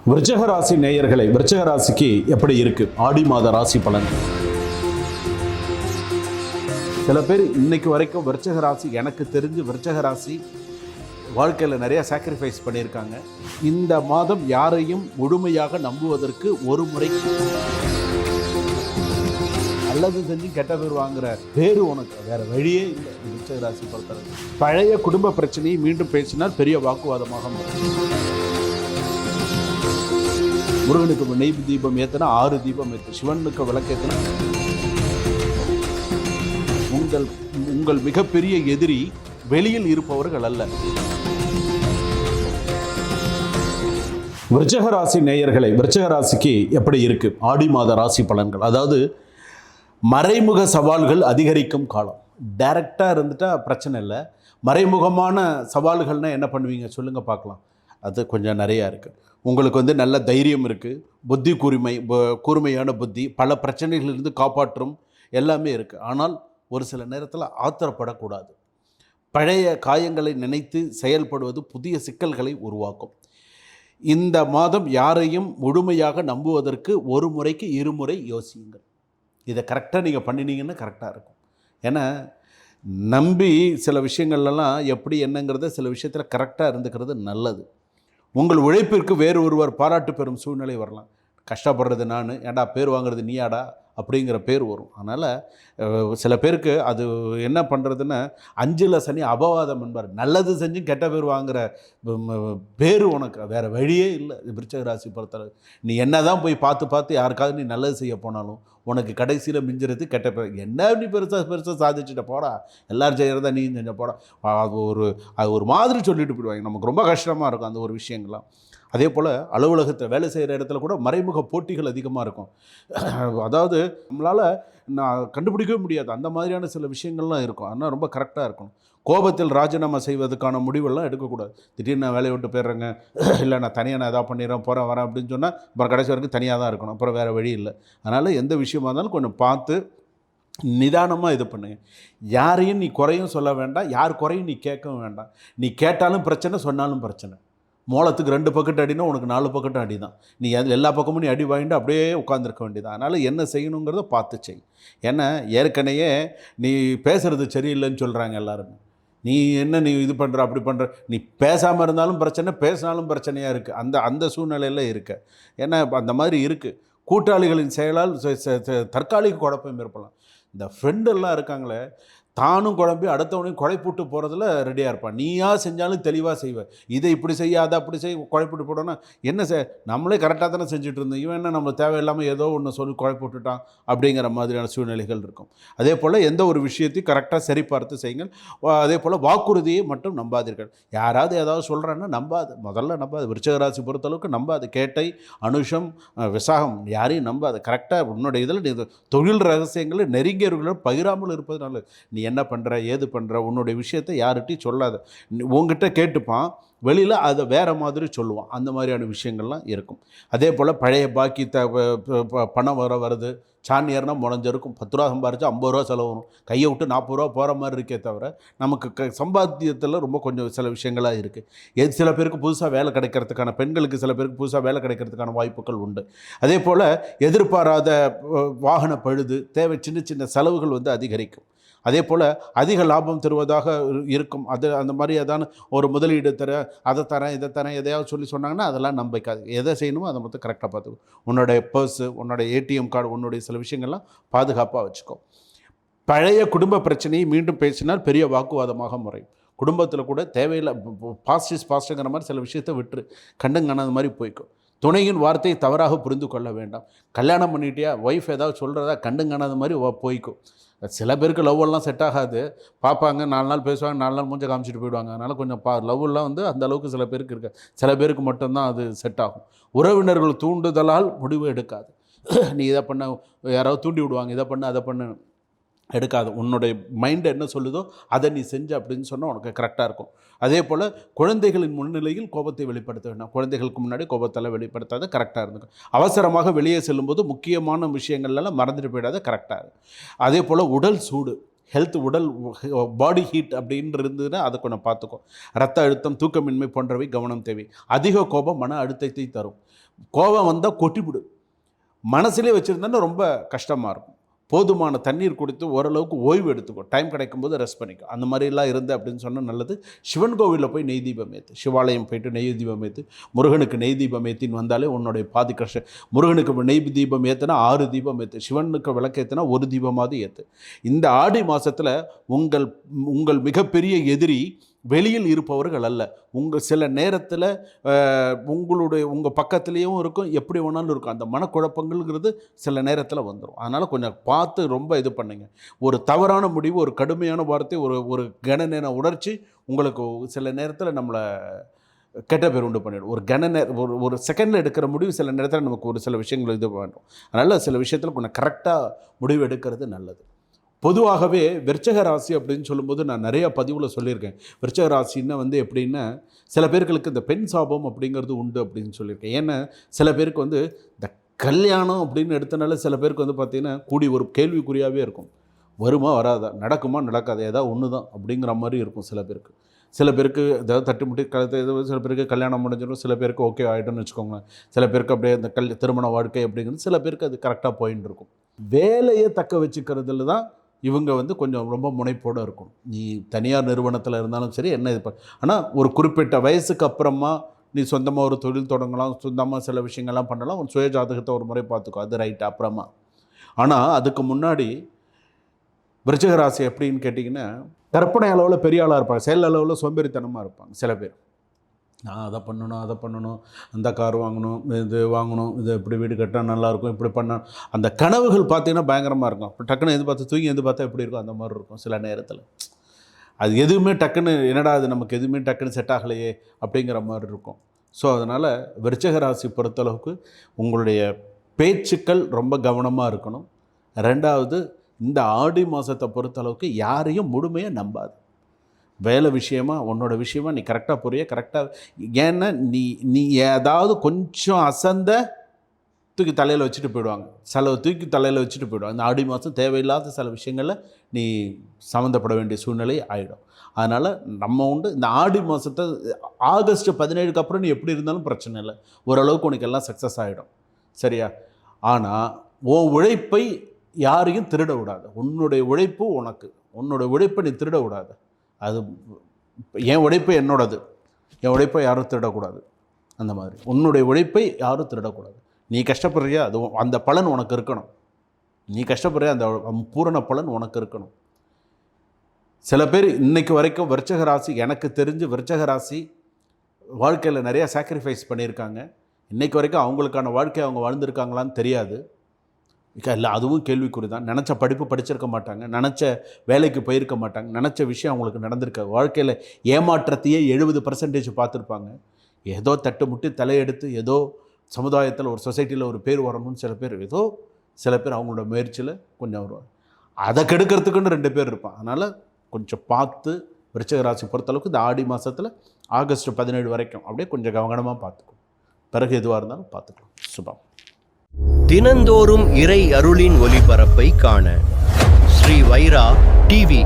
விருச்சிக ராசி நேயர்களை, விருச்சிக ராசிக்கு எப்படி இருக்கு ஆடி மாத ராசி பலன்? சில பேர் இன்னைக்கு வரைக்கும் விருச்சிக ராசி, எனக்கு தெரிஞ்சு விருச்சிக ராசி வாழ்க்கையில் நிறைய சாக்ரிஃபைஸ் பண்ணியிருக்காங்க. இந்த மாதம் யாரையும் முழுமையாக நம்புவதற்கு ஒரு முறை நல்லது செஞ்சு கெட்ட பேர் வாங்குற பேரு உனக்கு வேற வழியே இல்லை. விருச்சிக ராசி பொறுத்தவரை பழைய குடும்ப பிரச்சனையை மீண்டும் பேசினால் பெரிய வாக்குவாதமாக மாறும். முருகனுக்கு நெய் தீபம் ஏற்றினா 6 தீபம் ஏற்று, சிவனுக்கு விளக்கேற்றினா உங்கள் மிகப்பெரிய எதிரி வெளியில் இருப்பவர்கள் அல்ல. விருச்சிக ராசி நேயர்களை, விருச்சிக ராசிக்கு எப்படி இருக்கு ஆடி மாத ராசி பலன்கள்? அதாவது மறைமுக சவால்கள் அதிகரிக்கும் காலம். டைரக்டாக இருந்துட்டால் பிரச்சனை இல்லை. மறைமுகமான சவால்கள்னால் என்ன பண்ணுவீங்க சொல்லுங்க பார்க்கலாம். அது கொஞ்சம் நிறையா இருக்குது. உங்களுக்கு நல்ல தைரியம் இருக்குது, புத்தி கூர்மையான புத்தி, பல பிரச்சனைகளிலிருந்து காப்பாற்றும் எல்லாமே இருக்குது. ஆனால் ஒரு சில நேரத்தில் ஆத்திரப்படக்கூடாது. பழைய காயங்களை நினைத்து செயல்படுவது புதிய சிக்கல்களை உருவாக்கும். இந்த மாதம் யாரையும் முழுமையாக நம்புவதற்கு ஒரு முறைக்கு 2 முறை யோசியுங்கள். இதை கரெக்டாக நீங்கள் பண்ணினீங்கன்னா கரெக்டாக இருக்கும். ஏன்னா நம்பி சில விஷயங்கள்லாம் எப்படி என்னங்கிறத சில விஷயத்தில் கரெக்டாக இருந்துக்கிறது நல்லது. உங்கள் உழைப்பிற்கு வேறு ஒருவர் பாராட்டு பெறும் சூழ்நிலை வரலாம். கஷ்டப்படுறது நான், ஏன்டா பேர் வாங்குறது நீயாடா அப்படிங்கிற பேர் வரும். அதனால் சில பேருக்கு அது என்ன பண்ணுறதுன்னா, 5ல் சனி அபவாதம் என்பார். நல்லது செஞ்சு கெட்ட பேர் வாங்குகிற பேர் உனக்கு வேறு வழியே இல்லை. விருச்சிக ராசி பொறுத்தளவு நீ என்ன தான் போய் பார்த்து யாருக்காவது நீ நல்லது செய்ய போனாலும் உனக்கு கடைசியில் மிஞ்சுறது கெட்ட பேர். என்ன நீ பெருசாக சாதிச்சுட்ட போடா, எல்லோரும் செய்கிறதா நீ செஞ்ச போடா, அது ஒரு மாதிரி சொல்லிட்டு போயிடுவாங்க. நமக்கு ரொம்ப கஷ்டமாக இருக்கும் அந்த ஒரு விஷயங்கள்லாம். அதே போல் அலுவலகத்தை வேலை செய்கிற இடத்துல கூட மறைமுக போட்டிகள் அதிகமாக இருக்கும். அதாவது நம்மளால் கண்டுபிடிக்கவே முடியாது, அந்த மாதிரியான சில விஷயங்கள்லாம் இருக்கும். ஆனால் ரொம்ப கரெக்டாக இருக்கணும். கோபத்தில் ராஜினாமா செய்வதற்கான முடிவெல்லாம் எடுக்கக்கூடாது. திடீர்னு நான் வேலையை விட்டு போயிடுறேங்க, இல்லை நான் தனியாக நான் எதாவது பண்ணிடுறேன் போகிறேன் வரேன் அப்படின்னு சொன்னால் அப்புறம் கடைசி வரைக்கும் தனியாக தான் இருக்கணும். அப்புறம் வேறு வழி இல்லை. அதனால் எந்த விஷயமா இருந்தாலும் கொஞ்சம் பார்த்து நிதானமாக இது பண்ணுங்க. யாரையும் நீ குறையும் சொல்ல வேண்டாம், யார் குறையும் நீ கேட்கவும் வேண்டாம். நீ கேட்டாலும் பிரச்சனை, சொன்னாலும் பிரச்சனை. மோளத்துக்கு 2 பக்கெட் அடினா உனக்கு 4 பக்கெட்டும் அடி தான். நீ எல்லா பக்கமும் நீ அடி வாங்கிட்டு அப்படியே உட்காந்துருக்க வேண்டியதான். அதனால் என்ன செய்யணுங்கிறத பார்த்து செய். ஏன்னா ஏற்கனவே நீ பேசுகிறது சரியில்லைன்னு சொல்கிறாங்க எல்லாருமே. நீ இது பண்ணுற அப்படி பண்ணுற, நீ பேசாமல் இருந்தாலும் பிரச்சனை, பேசினாலும் பிரச்சனையாக இருக்குது. அந்த சூழ்நிலையில் இருக்க. ஏன்னா அந்த மாதிரி இருக்குது. கூட்டாளிகளின் செயலால் தற்காலிக குழப்பம் ஏற்படலாம். இந்த ஃப்ரெண்டெல்லாம் இருக்காங்களே, தானும் குழம்பி அடுத்தவனையும் குழைப்புட்டு போகிறதுல ரெடியாக இருப்பான். நீயா செஞ்சாலும் தெளிவாக செய்வேன். இதை இப்படி செய்ய, அதை அப்படி செய்ய, குழைப்புட்டு போடோன்னா என்ன நம்மளே கரெக்டாக தானே செஞ்சுட்டு இருந்தோம், இவன் என்ன நம்மளை தேவையில்லாமல் ஏதோ ஒன்று சொல்லி குழைப்புட்டுட்டான் அப்படிங்கிற மாதிரியான சூழ்நிலைகள் இருக்கும். அதே போல் எந்த ஒரு விஷயத்தையும் கரெக்டாக சரி பார்த்து செய்யுங்கள். அதே போல் வாக்குறுதியை மட்டும் நம்பாதீர்கள். யாராவது ஏதாவது சொல்கிறான்னா நம்பாது, முதல்ல நம்பாது. விருச்சிக ராசி பொறுத்தளவுக்கு நம்பாது. கேட்டை, அனுஷம், விசாகம் யாரையும் நம்பாது. கரெக்டாக உன்னோட இதில் தொழில் ரகசியங்களை நெருங்கியவர்களோடு பகிராமல் இருப்பது நல்லது. நீ என்ன பண்ணுற, ஏது பண்ணுற, உன்னுடைய விஷயத்தை யார்கிட்டையும் சொல்லாத. உங்ககிட்ட கேட்டுப்பான், வெளியில் அதை வேறு மாதிரி சொல்லுவான். அந்த மாதிரியான விஷயங்கள்லாம் இருக்கும். அதே போல் பழைய பாக்கி பணம் வருது, சாணியர்னா முடஞ்சிருக்கும். 10 ரூபா சம்பாரிச்சா 50 ரூபா செலவு வரும். கையை விட்டு 40 ரூபா போகிற மாதிரி இருக்கே தவிர நமக்கு சம்பாத்தியத்தில் ரொம்ப கொஞ்சம் சில விஷயங்களாக இருக்குது. சில பேருக்கு புதுசாக வேலை கிடைக்கிறதுக்கான, பெண்களுக்கு சில பேருக்கு புதுசாக வேலை கிடைக்கிறதுக்கான வாய்ப்புகள் உண்டு. அதே போல் எதிர்பாராத வாகன பழுது, தேவை சின்ன சின்ன செலவுகள் அதிகரிக்கும். அதே போல் அதிக லாபம் தருவதாக இருக்கும். அந்த மாதிரி ஏதான ஒரு முதலீடு அதை தரேன் இதை தரேன் எதையாவது சொன்னாங்கன்னா அதெல்லாம் நம்பிக்காது. எதை செய்யணுமோ அதை மொத்தம் கரெக்டாக பார்த்துக்கோ. உன்னோடைய பர்ஸு, உன்னோடைய ஏடிஎம் கார்டு, உன்னுடைய சில விஷயங்கள்லாம் பாதுகாப்பாக வச்சுக்கோ. பழைய குடும்ப பிரச்சனையை மீண்டும் பேசினால் பெரிய வாக்குவாதமாக முறையும். குடும்பத்தில் கூட தேவையில்லை, பாஸ்ட் இஸ் பாஸ்ட்டுங்கிற மாதிரி சில விஷயத்தை விட்டுரு, கண்டுங்கான மாதிரி போய்க்கும். துணையின் வார்த்தையை தவறாக புரிந்து கொள்ள வேண்டாம். கல்யாணம் பண்ணிட்டியா, ஒய்ஃப் ஏதாவது சொல்கிறதா கண்டுங்கானாத மாதிரி போய்க்கும். சில பேருக்கு லவ்வெல்லாம் செட் ஆகாது. பார்ப்பாங்க, 4 நாள் பேசுவாங்க, 4 நாள் மூஞ்ச காமிச்சிட்டு போயிடுவாங்க. அதனால் கொஞ்சம் லவ்வெல்லாம் அந்த அளவுக்கு சில பேருக்கு இருக்கு. சில பேருக்கு மட்டும்தான் அது செட் ஆகும். உறவினர்கள் தூண்டுதலால் முடிவு எடுக்காது. நீ இதை பண்ண, யாராவது தூண்டி விடுவாங்க, இதை பண்ணு அதை பண்ணு, எடுக்காது. உன்னுடைய மைண்டை என்ன சொல்லுதோ அதை நீ செஞ்ச அப்படின்னு சொன்னால் உனக்கு கரெக்டாக இருக்கும். அதே போல் குழந்தைகளின் முன்னிலையில் கோபத்தை வெளிப்படுத்த வேண்டாம். குழந்தைகளுக்கு முன்னாடி கோபத்தால் வெளிப்படுத்தாத, கரெக்டாக இருந்துக்கும். அவசரமாக வெளியே செல்லும்போது முக்கியமான விஷயங்கள்லாம் மறந்துட்டு போயிடாத, கரெக்டாக இருக்கும். அதே போல் உடல் சூடு, ஹெல்த் உடல் பாடி ஹீட் அப்படின்னு இருந்ததுன்னா அதை கொஞ்சம் பார்த்துக்கும். ரத்த அழுத்தம், தூக்கமின்மை போன்றவை கவனம் தேவை. அதிக கோபம் மன அழுத்தத்தை தரும். கோபம் வந்தால் கொட்டிவிடு. மனசுலேயே வச்சுருந்தோன்னா ரொம்ப கஷ்டமாக இருக்கும். போதுமான தண்ணீர் குடித்து ஓரளவுக்கு ஓய்வு எடுத்துக்கோ. டைம் கிடைக்கும்போது ரெஸ்ட் பண்ணிக்கோ. அந்த மாதிரிலாம் இருந்து அப்படின்னு சொன்னால் நல்லது. சிவன் கோவிலில் போய் நெய் தீபம் ஏற்று, சிவாலயம் போய்ட்டு நெய் தீபம் ஏற்று, முருகனுக்கு நெய் தீபம் ஏற்றின்னு வந்தாலே உன்னுடைய பாதி கஷ்டம். முருகனுக்கு நெய் தீபம் ஏற்றுனா 6 தீபம் ஏற்று, சிவனுக்கு விளக்கு ஏற்றுனா 1 தீபமாவது ஏற்று. இந்த ஆடி மாதத்தில் உங்கள் மிகப்பெரிய எதிரி வெளியில் இருப்பவர்கள் அல்ல. சில நேரத்தில் உங்கள் பக்கத்துலேயும் இருக்கும், எப்படி வேணாலும் இருக்கும். அந்த மனக்குழப்பங்கள்ங்கிறது சில நேரத்தில் வந்துடும். அதனால் கொஞ்சம் பார்த்து ரொம்ப இது பண்ணுங்க. ஒரு தவறான முடிவு, ஒரு கடுமையான வார்த்தை, ஒரு கணநேர உணர்ச்சி உங்களுக்கு சில நேரத்தில் நம்மளை கெட்ட பேர் உண்டு பண்ணிவிடும். ஒரு செகண்டில் எடுக்கிற முடிவு சில நேரத்தில் நமக்கு ஒரு சில விஷயங்கள் இது பண்ணுறோம். அதனால் சில விஷயத்தில் கொஞ்சம் கரெக்டாக முடிவு எடுக்கிறது நல்லது. பொதுவாகவே விருச்சிக ராசி அப்படின்னு சொல்லும்போது நான் நிறையா பதிவில் சொல்லியிருக்கேன். விருச்சிக ராசின்னா எப்படின்னா, சில பேர்களுக்கு இந்த பெண் சாபம் அப்படிங்கிறது உண்டு அப்படின்னு சொல்லியிருக்கேன். ஏன்னா சில பேருக்கு இந்த கல்யாணம் அப்படின்னு எடுத்தனால சில பேருக்கு பார்த்திங்கன்னா கூடி ஒரு கேள்விக்குறியாகவே இருக்கும். வருமா வராதா, நடக்குமா நடக்காது, ஏதாவது ஒன்று தான் அப்படிங்கிற மாதிரி இருக்கும் சில பேருக்கு. சில பேருக்கு ஏதாவது தட்டு முட்டி சில பேருக்கு கல்யாணம் முடிஞ்சிடும், சில பேருக்கு ஓகே ஆகிடும்னு வச்சுக்கோங்களேன். சில பேருக்கு அப்படியே அந்த திருமண வாழ்க்கை அப்படிங்கிறது சில பேருக்கு அது கரெக்டாக போயின்னு இருக்கும். வேலையை தக்க வச்சுக்கிறதுல தான் இவங்க கொஞ்சம் ரொம்ப முனைப்போடு இருக்கும். நீ தனியார் நிறுவனத்தில் இருந்தாலும் சரி, என்ன இது ஆனால் ஒரு குறிப்பிட்ட வயசுக்கு அப்புறமா நீ சொந்தமாக ஒரு தொழில் தொடங்கலாம், சொந்தமாக சில விஷயங்கள்லாம் பண்ணலாம். ஒரு சுய ஜாதகத்தை ஒரு முறை பார்த்துக்கோ, அது ரைட்டு அப்புறமா. ஆனால் அதுக்கு முன்னாடி விருச்சிக ராசி எப்படின்னு கேட்டிங்கன்னா, கற்பனை அளவில் பெரிய ஆளாக இருப்பாங்க, செயல் அளவில் சோம்பேறித்தனமாக இருப்பாங்க சில பேர். நான் அதை பண்ணணும், அந்த கார் வாங்கணும், இது இப்படி வீடு கட்டினா நல்லாயிருக்கும், இப்படி பண்ண அந்த கனவுகள் பார்த்தீங்கன்னா பயங்கரமாக இருக்கும். இப்போ டக்குன்னு தூங்கி பார்த்தா எப்படி இருக்கும் அந்த மாதிரி இருக்கும் சில நேரத்தில். அது எதுவுமே டக்குன்னு என்னடா அது நமக்கு எதுவுமே டக்குன்னு செட் ஆகலையே அப்படிங்கிற மாதிரி இருக்கும். ஸோ அதனால் விருச்சிக ராசி பொறுத்தளவுக்கு உங்களுடைய பேச்சுக்கள் ரொம்ப கவனமாக இருக்கணும். ரெண்டாவது, இந்த ஆடி மாதத்தை பொறுத்தளவுக்கு யாரையும் முழுமையாக நம்பாது. வேலை விஷயமா, உன்னோட விஷயமா நீ கரெக்டாக புரிய, கரெக்டாக. ஏன்னா நீ ஏதாவது கொஞ்சம் அசந்த தூக்கி தலையில் வச்சுட்டு போயிடுவாங்க, தூக்கி தலையில் வச்சுட்டு போயிடுவாங்க. இந்த ஆடி மாதம் தேவையில்லாத சில விஷயங்களில் நீ சம்மந்தப்பட வேண்டிய சூழ்நிலை ஆகிடும். அதனால் நம்ம இந்த ஆடி மாதத்தை ஆகஸ்ட் 17க்கு அப்புறம் நீ எப்படி இருந்தாலும் பிரச்சனை இல்லை, ஓரளவுக்கு உனக்கு எல்லாம் சக்ஸஸ் ஆகிடும். சரியா? ஆனால் உன் உழைப்பை யாரையும் திருட விடாது. உன்னுடைய உழைப்பு உனக்கு, உன்னுடைய உழைப்பை நீ திருட விடாது. அது என் உழைப்பு என்னோடது, என் உழைப்பை யாரும் திருடக்கூடாது. அந்த மாதிரி உன்னுடைய உழைப்பை யாரும் திருடக்கூடாது. நீ கஷ்டப்படுறியா, அது அந்த பலன் உனக்கு இருக்கணும். நீ கஷ்டப்படுறியா, அந்த பூரண பலன் உனக்கு இருக்கணும். சில பேர் இன்றைக்கு வரைக்கும் விருச்சிக ராசி, எனக்கு தெரிஞ்சு விருச்சிக ராசி வாழ்க்கையில் நிறையா சாக்ரிஃபைஸ் பண்ணியிருக்காங்க. இன்றைக்கு வரைக்கும் அவங்களுக்கான வாழ்க்கையை அவங்க வாழ்ந்துருக்காங்களான்னு தெரியாது. இல்லை, அதுவும் கேள்விக்குறி தான். நினச்ச படிப்பு படிச்சிருக்க மாட்டாங்க, நினச்ச வேலைக்கு போயிருக்க மாட்டாங்க, நினச்ச விஷயம் அவங்களுக்கு நடந்திருக்காது. வாழ்க்கையில் ஏமாற்றத்தையே 70% பார்த்துருப்பாங்க. ஏதோ தட்டு முட்டி தலையெடுத்து ஏதோ சமுதாயத்தில் ஒரு சொசைட்டியில் ஒரு பேர் வரணும்னு சில பேர் அவங்களோட முயற்சியில் கொஞ்சம் வருவாங்க. அதை கெடுக்கிறதுக்குன்னு 2 பேர் இருப்பான். அதனால் கொஞ்சம் பார்த்து விருச்சிக ராசி பொறுத்தளவுக்கு இந்த ஆடி மாதத்தில் ஆகஸ்ட் 17 வரைக்கும் அப்படியே கொஞ்சம் கவனமாக பார்த்துக்கணும். பிறகு எதுவாக இருந்தாலும் பார்த்துக்கலாம். சுபம். தினந்தோறும் இறை அருளின் ஒளிபரப்பை காண ஸ்ரீ வைரா டிவி